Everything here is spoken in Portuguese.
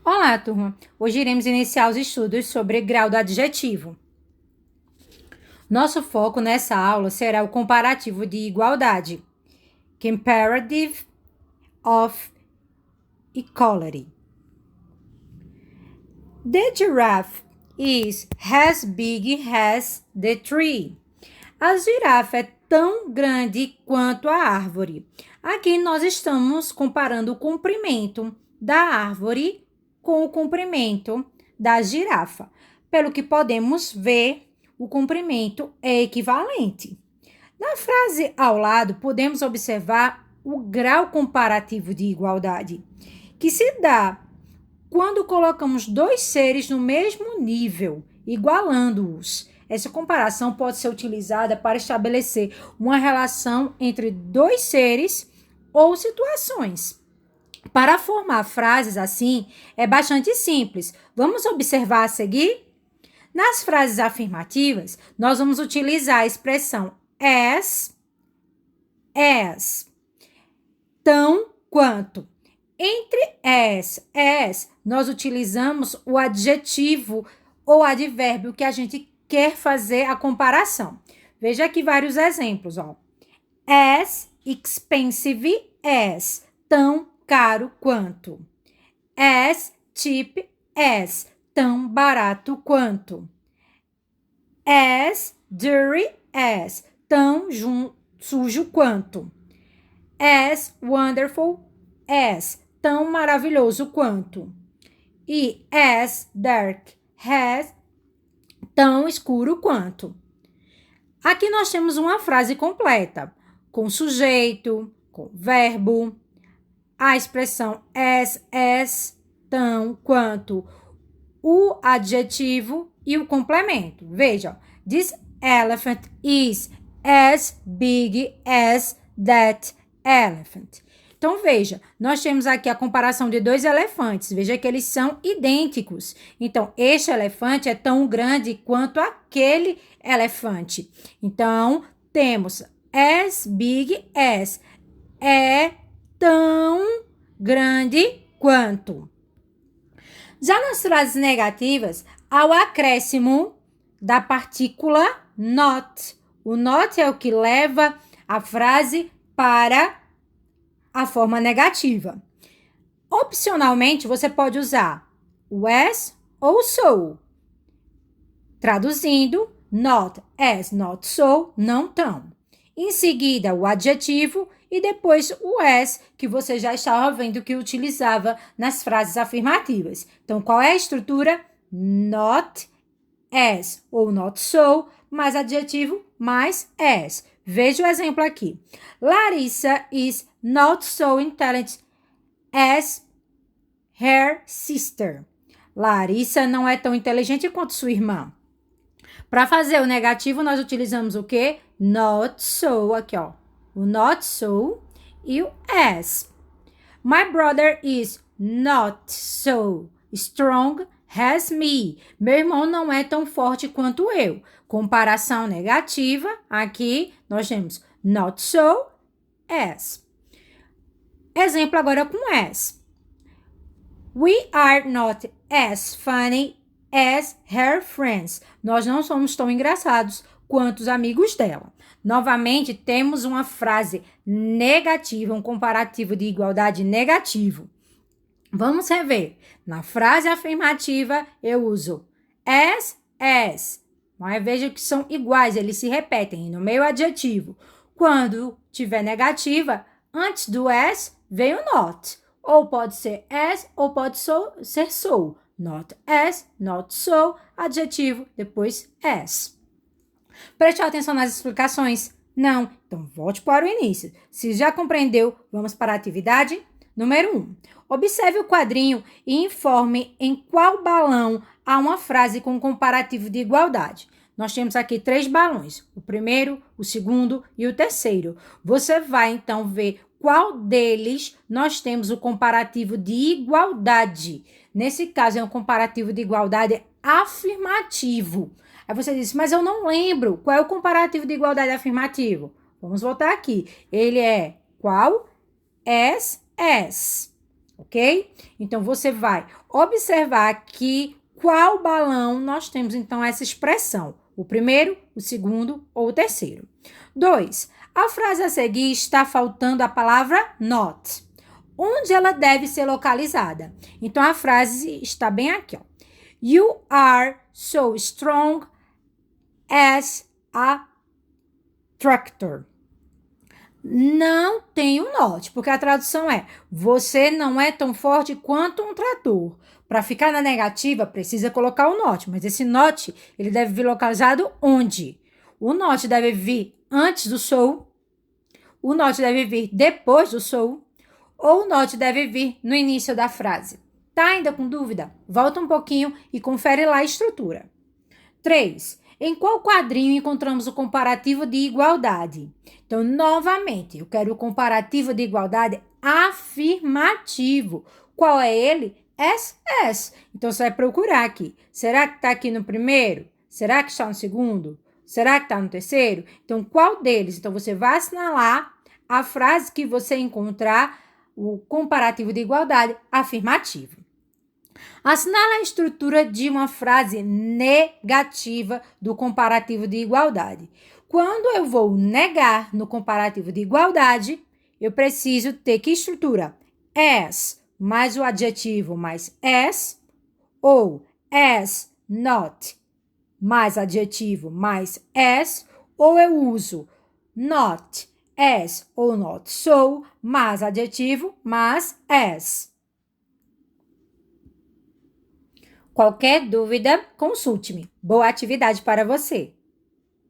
Olá, turma! Hoje iremos iniciar os estudos sobre grau do adjetivo. Nosso foco nessa aula será o comparativo de igualdade, comparative of equality. The giraffe is as big as the tree. A girafa é tão grande quanto a árvore. Aqui nós estamos comparando o comprimento da árvore com o comprimento da girafa. Pelo que podemos ver, o comprimento é equivalente. Na frase ao lado, podemos observar o grau comparativo de igualdade, que se dá quando colocamos dois seres no mesmo nível, igualando-os. Essa comparação pode ser utilizada para estabelecer uma relação entre dois seres ou situações. Para formar frases assim, é bastante simples. Vamos observar a seguir? Nas frases afirmativas, nós vamos utilizar a expressão as, tão quanto. Entre as, nós utilizamos o adjetivo ou advérbio que a gente quer fazer a comparação. Veja aqui vários exemplos, ó. As expensive as, tão caro quanto. As cheap as, tão barato quanto. As dirty as, tão sujo quanto. As wonderful as, tão maravilhoso quanto. E as dark as, tão escuro quanto. Aqui nós temos uma frase completa, com sujeito, com verbo, a expressão as, tão, quanto, o adjetivo e o complemento. Veja, this elephant is as big as that elephant. Então, veja, nós temos aqui a comparação de dois elefantes. Veja que eles são idênticos. Então, este elefante é tão grande quanto aquele elefante. Então, temos as big as. É tão grande quanto. Já nas frases negativas, há o acréscimo da partícula not. O not é o que leva a frase para a forma negativa. Opcionalmente, você pode usar o as ou so. Traduzindo, not as, not so, não tão. Em seguida, o adjetivo e depois o as, que você já estava vendo que utilizava nas frases afirmativas. Então, qual é a estrutura? Not as ou not so, mais adjetivo, mais as. Veja o exemplo aqui. Larissa is not so intelligent as her sister. Larissa não é tão inteligente quanto sua irmã. Para fazer o negativo, nós utilizamos o quê? Not so, aqui ó. O not so e o as. My brother is not so strong as me. Meu irmão não é tão forte quanto eu. Comparação negativa, aqui nós temos not so, as. Exemplo agora com as. We are not as funny as her friends. Nós não somos tão engraçados quanto os amigos dela. Novamente, temos uma frase negativa, um comparativo de igualdade negativo. Vamos rever. Na frase afirmativa, eu uso as. Mas veja que são iguais, eles se repetem no meio adjetivo. Quando tiver negativa, antes do as, vem o not. Ou pode ser as, ou pode ser so. Not as, not so, adjetivo, depois as. Prestou atenção nas explicações? Não? Então, volte para o início. Se já compreendeu, vamos para a atividade número 1. Observe o quadrinho e informe em qual balão há uma frase com comparativo de igualdade. Nós temos aqui 3 balões, o primeiro, o segundo e o terceiro. Você vai, então, ver qual deles nós temos o comparativo de igualdade. Nesse caso, é um comparativo de igualdade afirmativo. Aí você diz, mas eu não lembro qual é o comparativo de igualdade afirmativo. Vamos voltar aqui. Ele é qual? As. ok? Então, você vai observar aqui qual balão nós temos, então, essa expressão. O primeiro, o segundo ou o terceiro. 2. A frase a seguir está faltando a palavra not. Onde ela deve ser localizada? Então, a frase está bem aqui, ó. You are so strong as a tractor. Não tem o not, porque a tradução é você não é tão forte quanto um trator. Para ficar na negativa, precisa colocar o not, mas esse not, ele deve vir localizado onde? O not deve vir antes do so, o not deve vir depois do so, ou o not deve vir no início da frase. Tá ainda com dúvida? Volta um pouquinho e confere lá a estrutura. 3. Em qual quadrinho encontramos o comparativo de igualdade? Então, novamente, eu quero o comparativo de igualdade afirmativo. Qual é ele? S. Então, você vai procurar aqui. Será que está aqui no primeiro? Será que está no segundo? Será que está no terceiro? Então, qual deles? Então, você vai assinalar a frase que você encontrar o comparativo de igualdade afirmativo. Assinala a estrutura de uma frase negativa do comparativo de igualdade. Quando eu vou negar no comparativo de igualdade, eu preciso ter que estrutura? As mais o adjetivo mais as, ou as not mais adjetivo mais as, ou eu uso not as ou not so mais adjetivo mais as. Qualquer dúvida, consulte-me. Boa atividade para você!